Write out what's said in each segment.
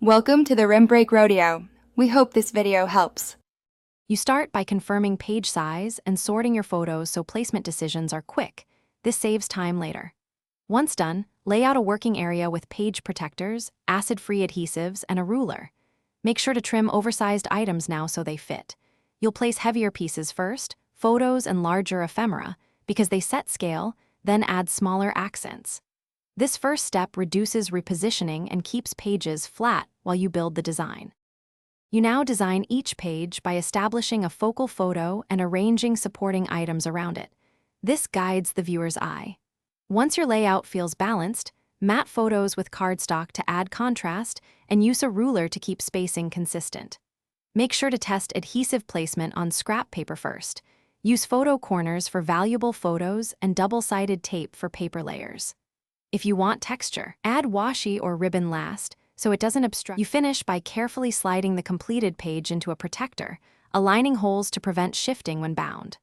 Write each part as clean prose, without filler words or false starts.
Welcome to the Rim Break Rodeo. We hope this video helps. You start by confirming page size and sorting your photos so placement decisions are quick. This saves time later. Once done, lay out a working area with page protectors, acid-free adhesives, and a ruler. Make sure to trim oversized items now so they fit. You'll place heavier pieces first, photos and larger ephemera, because they set scale, then add smaller accents. This first step reduces repositioning and keeps pages flat while you build the design. You now design each page by establishing a focal photo and arranging supporting items around it. This guides the viewer's eye. Once your layout feels balanced, mat photos with cardstock to add contrast and use a ruler to keep spacing consistent. Make sure to test adhesive placement on scrap paper first. Use photo corners for valuable photos and double-sided tape for paper layers. If you want texture, add washi or ribbon last, so it doesn't obstruct. You finish by carefully sliding the completed page into a protector, aligning holes to prevent shifting when bound.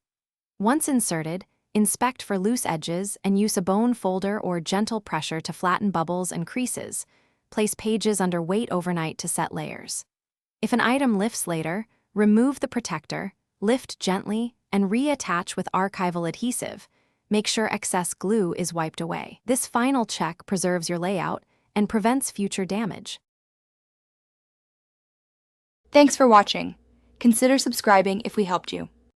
Once inserted, inspect for loose edges and use a bone folder or gentle pressure to flatten bubbles and creases. Place pages under weight overnight to set layers. If an item lifts later, remove the protector, lift gently, and reattach with archival adhesive. Make sure excess glue is wiped away. This final check preserves your layout and prevents future damage. Thanks for watching. Consider subscribing if we helped you.